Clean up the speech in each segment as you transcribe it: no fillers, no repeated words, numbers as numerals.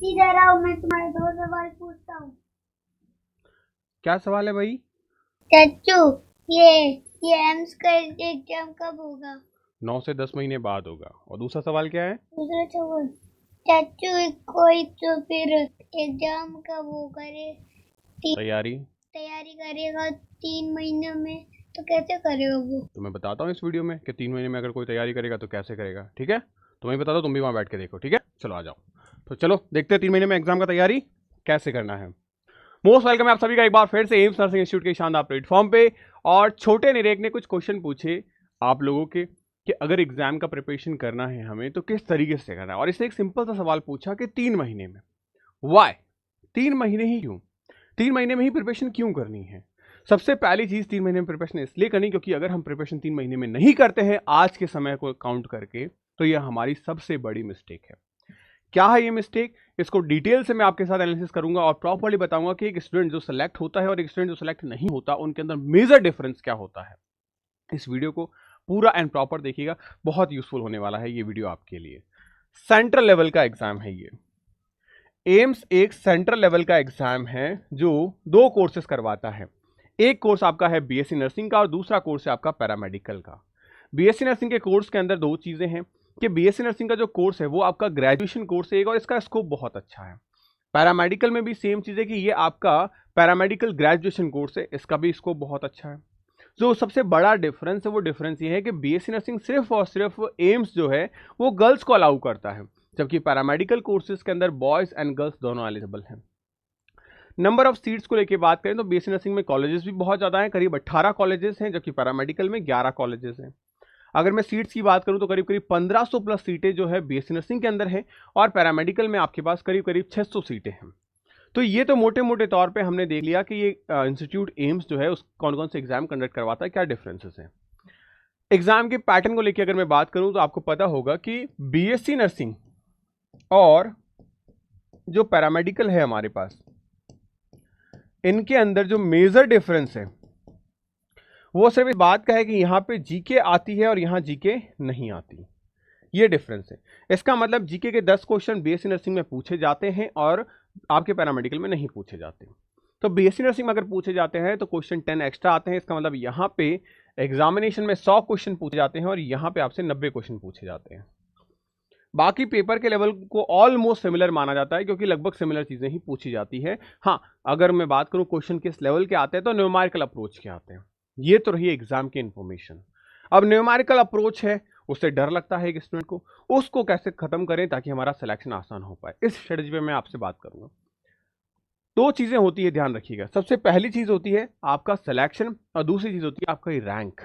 इधर आओ, मैं तुम्हारे 2 सवाल पूछता हूँ। क्या सवाल है भाई? चाचू, ये ये एम्स का एग्जाम कब होगा? 9 से 10 महीने बाद होगा। और दूसरा सवाल क्या है? दूसरा सवाल, चाचू कोई तो फिर एग्जाम कब वो करे, तैयारी तैयारी करेगा 3 महीने में, तो कैसे करेगा वो? तो मैं बताता हूँ इस वीडियो में कि 3 महीने में अगर कोई तैयारी करेगा तो कैसे करेगा। ठीक है, तो मैं बताता हूँ, तुम भी वहाँ बैठ के देखो। ठीक है, चलो आ जाओ। तो चलो देखते हैं 3 महीने में एग्जाम का तैयारी कैसे करना है। मोस्ट वेलकम है आप सभी का एक बार फिर से एम्स नर्सिंग इंस्टीट्यूट के शानदार प्लेटफॉर्म पे। और छोटे निरेक ने कुछ क्वेश्चन पूछे आप लोगों के कि अगर एग्जाम का प्रिपरेशन करना है हमें तो किस तरीके से करना है। और इसने एक सिंपल सा सवाल पूछा कि 3 महीने में वाई, 3 महीने ही क्यों, 3 महीने में ही प्रिपरेशन क्यों करनी है। सबसे पहली चीज 3 महीने में प्रिपरेशन इसलिए करनी क्योंकि अगर हम प्रिपरेशन 3 महीने में नहीं करते हैं आज के समय को काउंट करके तो यह हमारी सबसे बड़ी मिस्टेक है। क्या है ये मिस्टेक, इसको डिटेल से मैं आपके साथ एनालिसिस करूंगा और प्रॉपर्ली बताऊंगा कि एक स्टूडेंट जो सेलेक्ट होता है और एक स्टूडेंट जो सेलेक्ट नहीं होता उनके अंदर मेजर डिफरेंस क्या होता है। इस वीडियो को पूरा एंड प्रॉपर देखिएगा, बहुत यूजफुल होने वाला है ये वीडियो आपके लिए। सेंट्रल लेवल का एग्जाम है ये। एम्स एक सेंट्रल लेवल का एग्जाम है जो 2 कोर्सेज करवाता है। एक कोर्स आपका है बीएससी नर्सिंग का और दूसरा कोर्स है आपका पैरामेडिकल का। बीएससी नर्सिंग के कोर्स के अंदर 2 चीजें हैं कि बीएससी नर्सिंग का जो कोर्स है वो आपका ग्रेजुएशन कोर्स है और इसका स्कोप बहुत अच्छा है। पैरामेडिकल में भी सेम चीज है कि ये आपका पैरामेडिकल ग्रेजुएशन कोर्स है, इसका भी स्कोप बहुत अच्छा है। जो सबसे बड़ा डिफरेंस है वो डिफरेंस ये है कि बीएससी नर्सिंग सिर्फ और सिर्फ एम्स जो है वो गर्ल्स को अलाउ करता है, जबकि पैरामेडिकल कोर्सेज के अंदर बॉयज एंड गर्ल्स दोनों एलिजिबल हैं। नंबर ऑफ सीट्स को लेकर बात करें तो बीएससी नर्सिंग में कॉलेजेस भी बहुत ज़्यादा हैं, करीब 18 कॉलेजेस हैं, जबकि पैरामेडिकल में 11 कॉलेजेस हैं। अगर मैं सीट्स की बात करूं तो करीब करीब 1500 प्लस सीटें जो है बीएससी नर्सिंग के अंदर है और पैरामेडिकल में आपके पास करीब करीब 600 सीटें हैं। तो ये तो मोटे मोटे तौर पे हमने देख लिया कि ये इंस्टीट्यूट एम्स जो है उस कौन कौन से एग्जाम कंडक्ट करवाता है, क्या डिफरेंसेस हैं। एग्जाम के पैटर्न को लेकर अगर मैं बात करूं तो आपको पता होगा कि बीएससी नर्सिंग और जो पैरामेडिकल है हमारे पास, इनके अंदर जो मेजर डिफरेंस है वो सिर्फ इस बात का है कि यहां पे जीके आती है और यहां जीके नहीं आती। ये डिफरेंस है। इसका मतलब जीके के 10 क्वेश्चन बीएससी नर्सिंग में पूछे जाते हैं और आपके पैरामेडिकल में नहीं पूछे जाते। तो बीएससी नर्सिंग में अगर पूछे जाते हैं तो क्वेश्चन 10 एक्स्ट्रा आते हैं। इसका मतलब यहां पे एग्जामिनेशन में 100 क्वेश्चन पूछे जाते हैं और यहां पे आपसे 90 क्वेश्चन पूछे जाते हैं। बाकी पेपर के लेवल को ऑलमोस्ट सिमिलर माना जाता है क्योंकि लगभग सिमिलर चीजें ही पूछी जाती है। हाँ, अगर मैं बात करूं क्वेश्चन किस लेवल के आते हैं तो न्यूमेरिकल अप्रोच के आते हैं। ये तो रही एग्जाम की इंफॉर्मेशन। अब न्यूमेरिकल अप्रोच है, उससे डर लगता है एक स्टूडेंट को, उसको कैसे खत्म करें ताकि हमारा सिलेक्शन आसान हो पाए, इस स्ट्रेटजी पे मैं आपसे बात करूंगा। 2 चीजें होती है, ध्यान रखिएगा। सबसे पहली चीज होती है आपका सिलेक्शन और दूसरी चीज होती है आपका रैंक।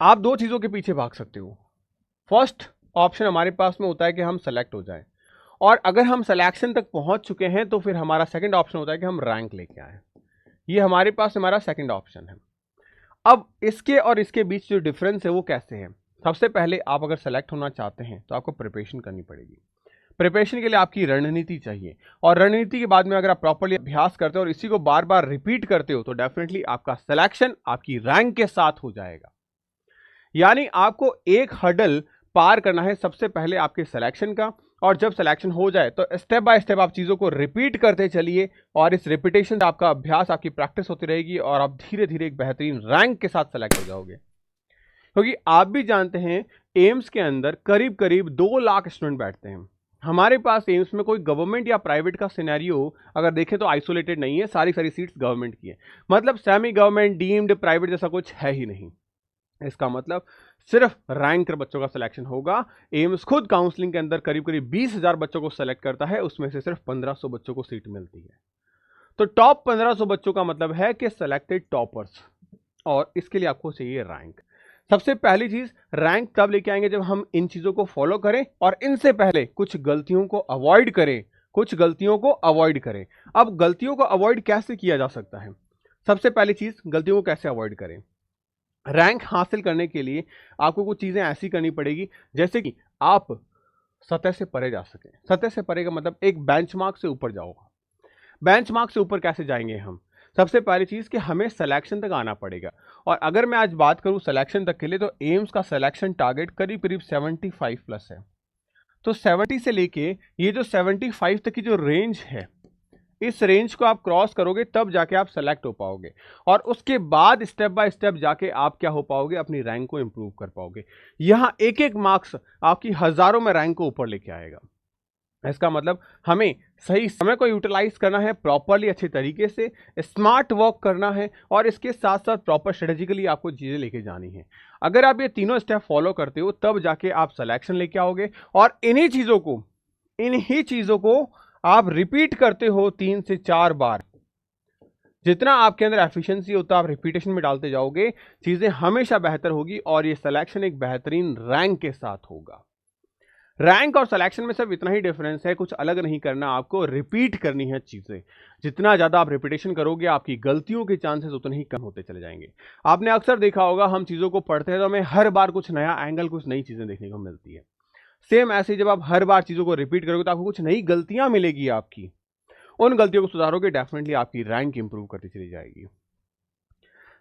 आप 2 चीजों के पीछे भाग सकते हो। फर्स्ट ऑप्शन हमारे पास में होता है कि हम सेलेक्ट हो जाएं और अगर हम सिलेक्शन तक पहुंच चुके हैं तो फिर हमारा सेकंड ऑप्शन होता है कि हम रैंक लेके आए। ये हमारे पास हमारा सेकंड ऑप्शन है। अब इसके और इसके बीच जो डिफरेंस है वो कैसे है। सबसे पहले आप अगर सेलेक्ट होना चाहते हैं तो आपको प्रिपरेशन करनी पड़ेगी। प्रिपरेशन के लिए आपकी रणनीति चाहिए और रणनीति के बाद में अगर आप प्रॉपर्ली अभ्यास करते हो और इसी को बार बार रिपीट करते हो तो डेफिनेटली आपका सिलेक्शन आपकी रैंक के साथ हो जाएगा। यानी आपको एक हर्डल पार करना है सबसे पहले आपके सिलेक्शन का, और जब सिलेक्शन हो जाए तो स्टेप बाय स्टेप आप चीज़ों को रिपीट करते चलिए और इस रिपीटेशन से आपका अभ्यास, आपकी प्रैक्टिस होती रहेगी और आप धीरे धीरे एक बेहतरीन रैंक के साथ सेलेक्ट हो जाओगे। क्योंकि आप भी जानते हैं एम्स के अंदर करीब करीब 2 लाख स्टूडेंट बैठते हैं। हमारे पास एम्स में कोई गवर्नमेंट या प्राइवेट का सिनेरियो अगर देखें तो आइसोलेटेड नहीं है, सारी सारी सीट्स गवर्नमेंट की है। मतलब सेमी गवर्नमेंट, डीम्ड, प्राइवेट जैसा कुछ है ही नहीं। इसका मतलब सिर्फ रैंक बच्चों का सिलेक्शन होगा। एम्स खुद काउंसलिंग के अंदर करीब करीब 20,000 बच्चों को सेलेक्ट करता है, उसमें से सिर्फ 1500 बच्चों को सीट मिलती है। तो टॉप 1500 बच्चों का मतलब है कि सेलेक्टेड टॉपर्स, और इसके लिए आपको चाहिए रैंक। सबसे पहली चीज रैंक तब लेके आएंगे जब हम इन चीजों को फॉलो करें और इनसे पहले कुछ गलतियों को अवॉइड करें, कुछ गलतियों को अवॉइड करें। अब गलतियों को अवॉइड कैसे किया जा सकता है? सबसे पहली चीज, गलतियों को कैसे अवॉइड करें? रैंक हासिल करने के लिए आपको कुछ चीजें ऐसी करनी पड़ेगी जैसे कि आप सतह से परे जा सकें। सतह से परे का मतलब एक बेंचमार्क से ऊपर जाओ। बेंचमार्क से ऊपर कैसे जाएंगे हम? सबसे पहली चीज कि हमें सिलेक्शन तक आना पड़ेगा। और अगर मैं आज बात करूं सिलेक्शन तक के लिए तो एम्स का सिलेक्शन टारगेट करीब करीब 75 प्लस है। तो 70 से लेके ये जो 75 तक की जो रेंज है, इस रेंज को आप क्रॉस करोगे तब जाके आप सेलेक्ट हो पाओगे, और उसके बाद स्टेप बाय स्टेप जाके आप क्या हो पाओगे, अपनी रैंक को इंप्रूव कर पाओगे। यहां एक एक मार्क्स आपकी हजारों में रैंक को ऊपर लेके आएगा। इसका मतलब हमें सही समय को यूटिलाइज करना है, प्रॉपरली अच्छे तरीके से स्मार्ट वर्क करना है, और इसके साथ साथ प्रॉपर स्ट्रेटेजिकली आपको चीजें लेके जानी है। अगर आप ये तीनों स्टेप फॉलो करते हो तब जाके आप सिलेक्शन लेके आओगे, और इन्हीं चीजों को आप रिपीट करते हो 3 से 4 बार। जितना आपके अंदर एफिशिएंसी होता है आप रिपीटेशन में डालते जाओगे, चीजें हमेशा बेहतर होगी, और ये सिलेक्शन एक बेहतरीन रैंक के साथ होगा। रैंक और सिलेक्शन में सिर्फ इतना ही डिफरेंस है, कुछ अलग नहीं करना, आपको रिपीट करनी है चीजें। जितना ज्यादा आप रिपीटेशन करोगे आपकी गलतियों के चांसेस उतने ही कम होते चले जाएंगे। आपने अक्सर देखा होगा हम चीजों को पढ़ते हैं तो हमें हर बार कुछ नया एंगल, कुछ नई चीजें देखने को मिलती है। सेम ऐसे ही जब आप हर बार चीजों को रिपीट करोगे तो आपको कुछ नई गलतियां मिलेगी, आपकी उन गलतियों को सुधारोगे, डेफिनेटली आपकी रैंक इंप्रूव करती चली जाएगी।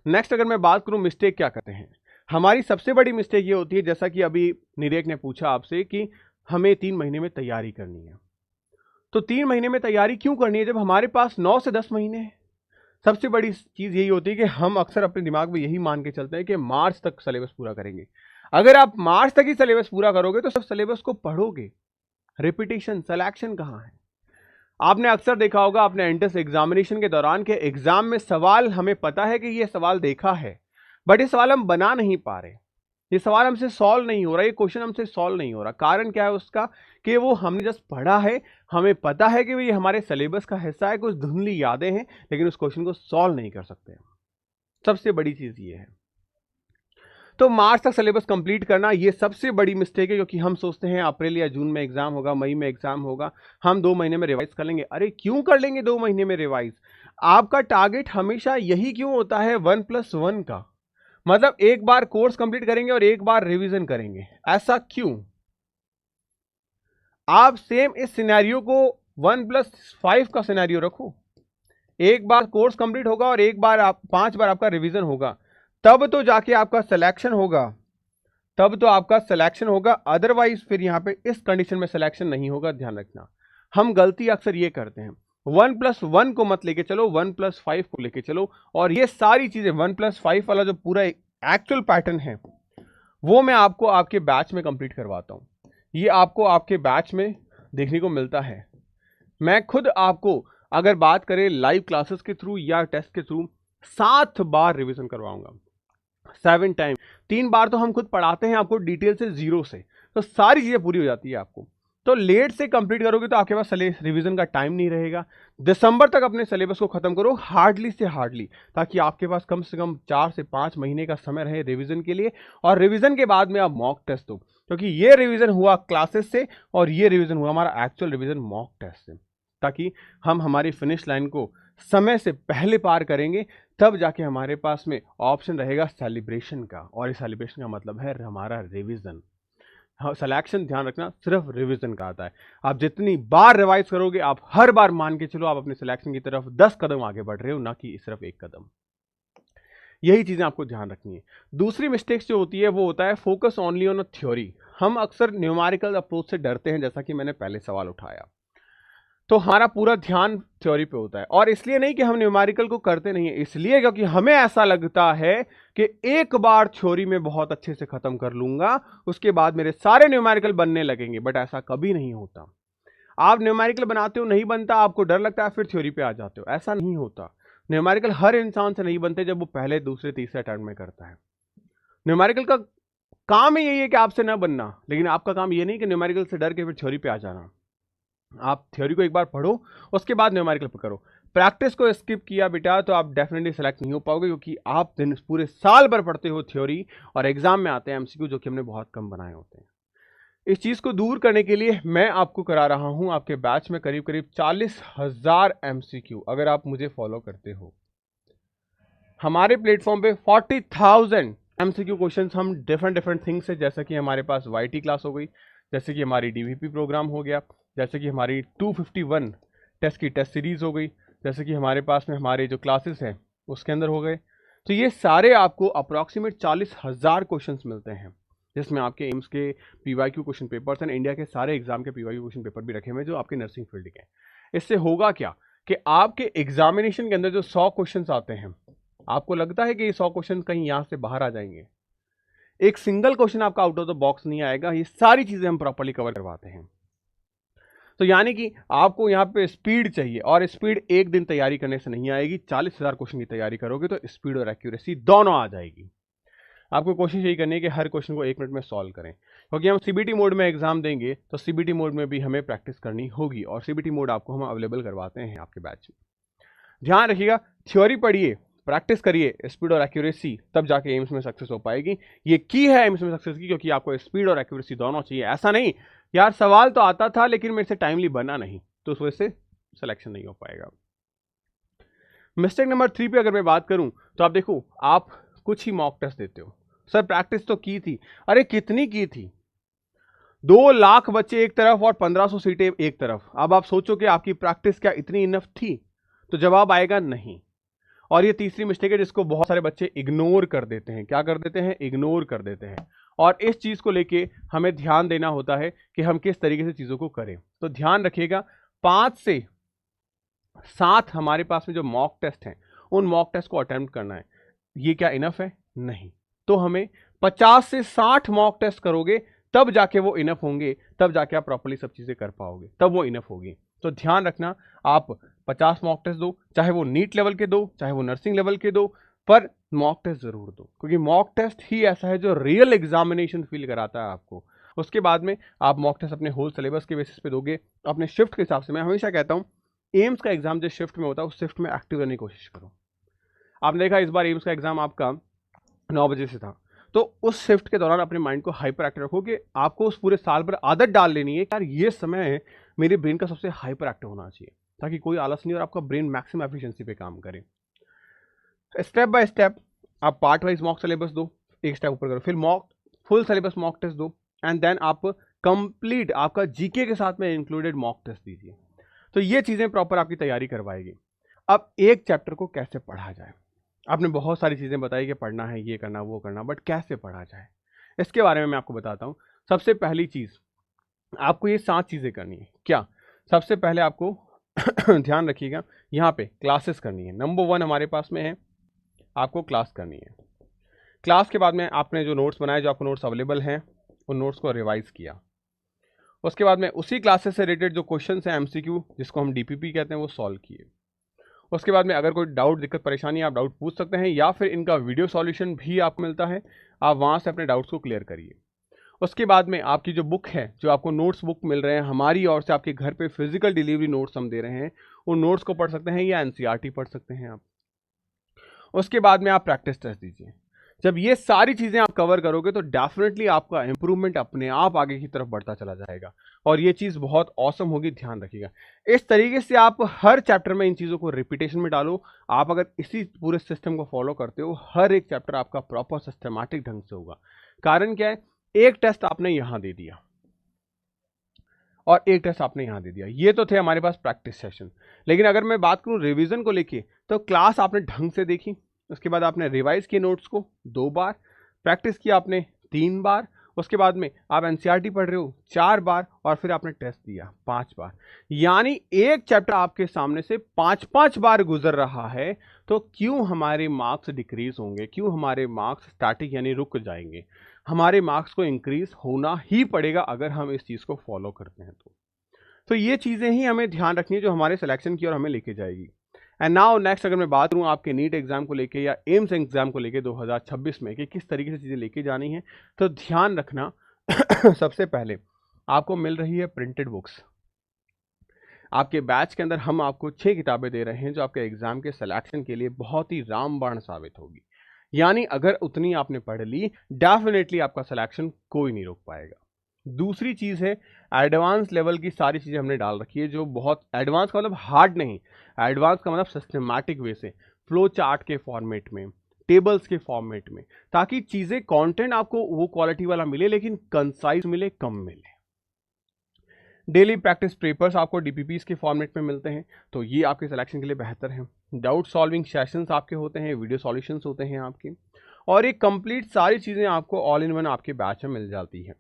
नेक्स्ट अगर मैं बात करूं मिस्टेक क्या करते हैं, हमारी सबसे बड़ी मिस्टेक ये होती है, जैसा कि अभी निरेक ने पूछा आपसे कि हमें 3 महीने में तैयारी करनी है। तो 3 महीने में तैयारी क्यों करनी है जब हमारे पास 9 से 10 महीने हैं? सबसे बड़ी चीज यही होती है कि हम अक्सर अपने दिमाग में यही मान के चलते हैं कि मार्च तक सिलेबस पूरा करेंगे। अगर आप मार्च तक ही सिलेबस पूरा करोगे तो सिर्फ सिलेबस को पढ़ोगे, रिपीटेशन सिलेक्शन कहां है? आपने अक्सर देखा होगा अपने एंट्रेंस एग्जामिनेशन के दौरान के एग्जाम में सवाल हमें पता है कि ये सवाल देखा है, बट ये सवाल हम बना नहीं पा रहे, ये सवाल हमसे सॉल्व नहीं हो रहा, ये क्वेश्चन हमसे सॉल्व नहीं हो रहा। कारण क्या है उसका, कि वो हमने जस्ट पढ़ा है, हमें पता है कि ये हमारे सिलेबस का हिस्सा है, कुछ धुंधली यादें हैं, लेकिन उस क्वेश्चन को सॉल्व नहीं कर सकते। सबसे बड़ी चीज ये है। तो मार्च तक सिलेबस कंप्लीट करना ये सबसे बड़ी मिस्टेक है, क्योंकि हम सोचते हैं अप्रैल या जून में एग्जाम होगा, मई में एग्जाम होगा, हम 2 महीने में रिवाइज कर लेंगे। अरे क्यों कर लेंगे 2 महीने में रिवाइज? आपका टारगेट हमेशा यही क्यों होता है 1+1 का? मतलब एक बार कोर्स कंप्लीट करेंगे और एक बार रिवीजन करेंगे, ऐसा क्यों? आप सेम इस सिनेरियो को 1+5 का सिनेरियो रखो, एक बार कोर्स कंप्लीट होगा और एक बार 5 बार आपका रिवीजन होगा, तब तो जाके आपका सिलेक्शन होगा, तब तो आपका सिलेक्शन होगा। अदरवाइज फिर यहां पे इस कंडीशन में सिलेक्शन नहीं होगा। ध्यान रखना, हम गलती अक्सर ये करते हैं, 1+1 को मत लेके चलो, 1+5 को लेके चलो, और ये सारी चीजें 1+5 वाला जो पूरा एक्चुअल पैटर्न है वो मैं आपको आपके बैच में कंप्लीट करवाता हूं। ये आपको आपके बैच में देखने को मिलता है। मैं खुद आपको अगर बात करें लाइव क्लासेस के थ्रू या टेस्ट के थ्रू 7 बार रिवीजन करवाऊंगा, 7 टाइम। 3 बार तो हम खुद पढ़ाते हैं आपको डिटेल से, 0 से, तो सारी चीजें पूरी हो जाती है आपको। तो लेट से कंप्लीट करोगे तो आपके पास रिवीजन का टाइम नहीं रहेगा। दिसंबर तक अपने सिलेबस को खत्म करो, हार्डली से हार्डली, ताकि आपके पास कम से कम 4 से 5 महीने का समय रहे रिवीजन के लिए, और रिवीजन के बाद में आप मॉक टेस्ट दो, क्योंकि ये रिवीजन हुआ क्लासेस से और ये रिवीजन हुआ हमारा एक्चुअल रिवीजन मॉक टेस्ट से, ताकि हम हमारी फिनिश लाइन को समय से पहले पार करेंगे। तब जाके हमारे पास में ऑप्शन रहेगा सेलिब्रेशन का, और इस सेलिब्रेशन का मतलब है हमारा रिवीजन। सिलेक्शन ध्यान रखना सिर्फ रिवीजन का आता है। आप जितनी बार रिवाइज करोगे, आप हर बार मान के चलो आप अपने सिलेक्शन की तरफ 10 कदम आगे बढ़ रहे हो, ना कि सिर्फ 1 कदम। यही चीजें आपको ध्यान रखनी है। दूसरी मिस्टेक्स जो होती है वो होता है focus only on a theory. हम अक्सर न्यूमेरिकल अप्रोच से डरते हैं, जैसा कि मैंने पहले सवाल उठाया, तो हमारा पूरा ध्यान थ्योरी पे होता है। और इसलिए नहीं कि हम न्यूमेरिकल को करते नहीं है, इसलिए क्योंकि हमें ऐसा लगता है कि एक बार थ्योरी में बहुत अच्छे से खत्म कर लूंगा, उसके बाद मेरे सारे न्यूमेरिकल बनने लगेंगे, बट ऐसा कभी नहीं होता। आप न्यूमेरिकल बनाते हो, नहीं बनता, आपको डर लगता है, फिर थ्योरी पे आ जाते हो। ऐसा नहीं होता। न्यूमेरिकल हर इंसान से नहीं बनते जब वो पहले, दूसरे, तीसरे अटेम्प्ट में करता है। न्यूमेरिकल का काम ही यही है कि आपसे ना बनना, लेकिन आपका काम ये नहीं कि न्यूमेरिकल से डर के फिर थ्योरी पे आ जाना। आप थ्योरी को एक बार पढ़ो, उसके बाद न्यूमेरिकल पे करो। प्रैक्टिस को स्किप किया बेटा तो आप डेफिनेटली सेलेक्ट नहीं हो पाओगे, क्योंकि आप दिन पूरे साल भर पढ़ते हो थ्योरी, और एग्जाम में आते हैं एमसीक्यू, जो कि हमने बहुत कम बनाए होते हैं। इस चीज को दूर करने के लिए मैं आपको करा रहा हूं आपके बैच में करीब करीब 40,000 एमसीक्यू। अगर आप मुझे फॉलो करते हो, हमारे प्लेटफॉर्म पे 40,000 एमसीक्यू क्वेश्चंस हम डिफरेंट थिंग्स है, जैसे कि हमारे पास वाईटी क्लास हो गई, जैसे कि हमारी डीवीपी प्रोग्राम हो गया, जैसे कि हमारी 251 टेस्ट की टेस्ट सीरीज हो गई, जैसे कि हमारे पास में हमारे जो क्लासेस हैं उसके अंदर हो गए। तो ये सारे आपको अप्रॉक्सीमेट 40,000 क्वेश्चंस मिलते हैं, जिसमें आपके एम्स के PYQ question papers and India के सारे एग्जाम के पीवाईक्यू क्वेश्चन पेपर भी रखे हुए हैं जो आपके नर्सिंग फील्ड के हैं। इससे होगा क्या कि आपके एग्जामिनेशन के अंदर जो 100 क्वेश्चन आते हैं, आपको लगता है कि ये 100 क्वेश्चन कहीं यहाँ से बाहर आ जाएंगे? एक सिंगल क्वेश्चन आपका आउट ऑफ द बॉक्स नहीं आएगा। ये सारी चीजें हम प्रॉपर्ली कवर करवाते हैं। तो यानी कि आपको यहाँ पे स्पीड चाहिए, और स्पीड एक दिन तैयारी करने से नहीं आएगी। 40,000 क्वेश्चन की तैयारी करोगे तो स्पीड और एक्यूरेसी दोनों आ जाएगी। आपको कोशिश यही करनी है कि हर क्वेश्चन को 1 मिनट में सॉल्व करें, क्योंकि हम सीबीटी मोड में एग्जाम देंगे तो सीबीटी मोड में भी हमें प्रैक्टिस करनी होगी, और सीबीटी मोड आपको हम अवेलेबल करवाते हैं आपके बैच में। ध्यान रखिएगा, थ्योरी पढ़िए, प्रैक्टिस करिए, स्पीड और एक्यूरेसी, तब जाके एम्स में सक्सेस हो पाएगी। ये की है एम्स में सक्सेस की, क्योंकि आपको स्पीड और एक्यूरेसी दोनों चाहिए। ऐसा नहीं यार सवाल तो आता था लेकिन मेरे से टाइमली बना नहीं, तो उस वजह से सिलेक्शन नहीं हो पाएगा। मिस्टेक नंबर 3 पे अगर मैं बात करूं तो आप देखो, आप कुछ ही मॉक टेस्ट देते हो। सर प्रैक्टिस तो की थी, अरे कितनी की थी? 2 लाख बच्चे एक तरफ और 1500 सीटें एक तरफ। अब आप सोचो कि आपकी प्रैक्टिस क्या इतनी इनफ थी? तो जवाब आएगा नहीं। और ये तीसरी मिस्टेक है जिसको बहुत सारे बच्चे इग्नोर कर देते हैं। क्या कर देते हैं? इग्नोर कर देते हैं। और इस चीज को लेके हमें ध्यान देना होता है कि हम किस तरीके से चीजों को करें। तो ध्यान रखिएगा, 5 से 7 हमारे पास में जो मॉक टेस्ट हैं, उन मॉक टेस्ट को अटेम्प्ट करना है। ये क्या इनफ है? नहीं। तो हमें 50 से 60 मॉक टेस्ट करोगे तब जाके वो इनफ होंगे, तब जाके आप प्रॉपर्ली सब चीजें कर पाओगे, तब वो इनफ होगी। तो ध्यान रखना, आप 50 मॉक टेस्ट दो, चाहे वो नीट लेवल के दो, चाहे वो नर्सिंग लेवल के दो, पर मॉक टेस्ट जरूर दो, क्योंकि मॉक टेस्ट ही ऐसा है जो रियल एग्जामिनेशन फील कराता है आपको। उसके बाद में आप मॉक टेस्ट अपने होल सिलेबस के बेसिस पे दोगे, अपने शिफ्ट के हिसाब से। मैं हमेशा कहता हूँ एम्स का एग्जाम जिस शिफ्ट में होता है उस शिफ्ट में एक्टिव रहने की कोशिश करो। आपने देखा इस बार एम्स का एग्जाम आपका 9 बजे से था, तो उस शिफ्ट के दौरान अपने माइंड को हाइपर एक्टिव रखो कि आपको उस पूरे साल भर आदत डाल लेनी है यार ये समय मेरे ब्रेन का सबसे हाइपर एक्टिव होना चाहिए, ताकि कोई आलस नहीं और आपका ब्रेन मैक्सिमम एफिशिएंसी पे काम करे। स्टेप बाय स्टेप आप पार्ट वाइज मॉक सिलेबस दो, एक स्टेप ऊपर करो, फिर mock full syllabus mock test दो, एंड देन आप कंप्लीट आपका जीके के साथ में इंक्लूडेड मॉक टेस्ट दीजिए। तो ये चीजें प्रॉपर आपकी तैयारी करवाएगी। अब एक चैप्टर को कैसे पढ़ा जाए? आपने बहुत सारी चीजें बताई कि पढ़ना है, ये करना, वो करना, बट कैसे पढ़ा जाए इसके बारे में मैं आपको बताता हूं। सबसे पहली चीज, आपको ये 7 चीजें करनी है। क्या? सबसे पहले आपको ध्यान रखिएगा, यहाँ पे क्लासेस करनी है। नंबर 1 हमारे पास में है, आपको क्लास करनी है। क्लास के बाद में आपने जो नोट्स बनाए, जो आपको नोट्स अवेलेबल हैं, उन नोट्स को रिवाइज किया। उसके बाद में उसी क्लासेस से रिलेटेड जो क्वेश्चन हैं एमसीक्यू, जिसको हम डीपीपी कहते हैं, वो सॉल्व किए। उसके बाद में अगर कोई डाउट, दिक्कत, परेशानी, आप डाउट पूछ सकते हैं, या फिर इनका वीडियो सॉल्यूशन भी आपको मिलता है, आप वहाँ से अपने डाउट्स को क्लियर करिए। उसके बाद में आपकी जो बुक है, जो आपको नोट्स बुक मिल रहे हैं हमारी ओर से, आपके घर पे फिजिकल डिलीवरी नोट्स हम दे रहे हैं, उन नोट्स को पढ़ सकते हैं, या एनसीईआरटी पढ़ सकते हैं आप। उसके बाद में आप प्रैक्टिस टेस्ट दीजिए। जब ये सारी चीजें आप कवर करोगे तो डेफिनेटली आपका इंप्रूवमेंट अपने आप आगे की तरफ बढ़ता चला जाएगा, और ये चीज बहुत ऑसम होगी। ध्यान रखिएगा, इस तरीके से आप हर चैप्टर में इन चीजों को रिपीटेशन में डालो। आप अगर इसी पूरे सिस्टम को फॉलो करते हो, हर एक चैप्टर आपका प्रॉपर सिस्टमैटिक ढंग से होगा। कारण क्या है? एक टेस्ट आपने यहां दे दिया और एक टेस्ट आपने यहां दे दिया, ये तो थे हमारे पास प्रैक्टिस सेशन। लेकिन अगर मैं बात करूं रिवीजन को लेके, तो क्लास आपने ढंग से देखी, उसके बाद आपने रिवाइज किए नोट्स को 2 बार, प्रैक्टिस किया आपने 3 बार, उसके बाद में आप एनसीईआरटी पढ़ रहे हो 4 बार, और फिर आपने टेस्ट दिया 5 बार। यानी एक चैप्टर आपके सामने से 5-5 बार गुजर रहा है, तो क्यों हमारे मार्क्स डिक्रीज होंगे? क्यों हमारे मार्क्स स्टैटिक यानी रुक जाएंगे? हमारे मार्क्स को इंक्रीज होना ही पड़ेगा अगर हम इस चीज को फॉलो करते हैं। तो ये चीजें ही हमें ध्यान रखनी है जो हमारे सिलेक्शन की ओर हमें लेके जाएगी। एंड नाउ नेक्स्ट, अगर मैं बात करूँ आपके नीट एग्जाम को लेके या एम्स एग्जाम को लेके 2026 में कि किस तरीके से चीज़ें लेके जानी है, तो ध्यान रखना सबसे पहले आपको मिल रही है प्रिंटेड बुक्स। आपके बैच के अंदर हम आपको 6 किताबें दे रहे हैं जो आपके एग्जाम के सिलेक्शन के लिए बहुत ही रामबाण साबित होगी। यानी अगर उतनी आपने पढ़ ली, डेफिनेटली आपका सिलेक्शन कोई नहीं रोक पाएगा। दूसरी चीज है, एडवांस लेवल की सारी चीजें हमने डाल रखी है, जो बहुत एडवांस का मतलब हार्ड नहीं, एडवांस का मतलब सिस्टमैटिक वे से, फ्लो चार्ट के फॉर्मेट में, टेबल्स के फॉर्मेट में, ताकि चीजें कंटेंट आपको वो क्वालिटी वाला मिले लेकिन कंसाइज मिले, कम मिले। डेली प्रैक्टिस पेपर्स आपको डीपीपीस के फॉर्मेट में मिलते हैं, तो ये आपके सिलेक्शन के लिए बेहतर है। डाउट सॉल्विंग सेशंस आपके होते हैं, वीडियो सॉल्यूशंस होते हैं आपके। और ये कंप्लीट सारी चीज़ें आपको ऑल इन वन आपके बैच में मिल जाती है।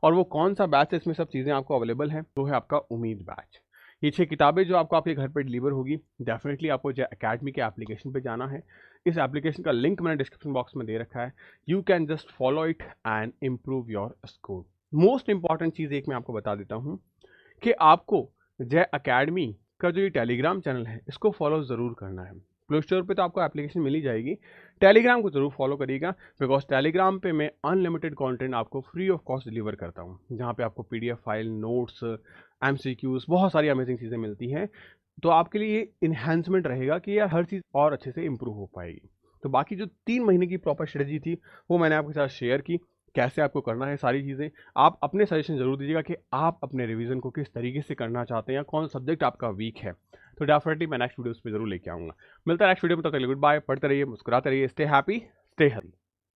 और वो कौन सा बैच है, इसमें सब चीज़ें आपको अवेलेबल हैं, वो है आपका उम्मीद बैच। ये 6 किताबें जो आपको आपके घर पर डिलीवर होगी, डेफिनेटली आपको जो अकेडमी के एप्लीकेशन पे जाना है। इस एप्लीकेशन का लिंक मैंने डिस्क्रिप्शन बॉक्स में दे रखा है। You can just follow it and improve your score. Most important चीज़ एक मैं आपको बता देता हूँ कि आपको जय अकेडमी का जो ये टेलीग्राम चैनल है इसको फॉलो ज़रूर करना है। प्ले स्टोर पे तो आपको एप्लीकेशन मिल ही जाएगी, टेलीग्राम को ज़रूर फॉलो करिएगा, बिकॉज टेलीग्राम पे मैं अनलिमिटेड कंटेंट आपको फ्री ऑफ कॉस्ट डिलीवर करता हूँ, जहाँ पे आपको पीडीएफ फाइल, नोट्स, एमसीक्यूज, बहुत सारी अमेजिंग चीज़ें मिलती हैं। तो आपके लिए ये इन्हेंसमेंट रहेगा कि यार हर चीज़ और अच्छे से इम्प्रूव हो पाएगी। तो बाकी जो 3 महीने की प्रॉपर स्ट्रेटजी थी वो मैंने आपके साथ शेयर की, कैसे आपको करना है सारी चीज़ें। आप अपने सजेशन ज़रूर दीजिएगा कि आप अपने रिवीजन को किस तरीके से करना चाहते हैं या कौन सा सब्जेक्ट आपका वीक है। तो डेफिनेटली मैं नेक्स्ट वीडियोस पे जरूर लेके आऊँगा। मिलता है नेक्स्ट वीडियो में, तब तक गुड बाय। पढ़ते रहिए, मुस्कुराते रहिए, स्टे हैप्पी, स्टे हेल्दी।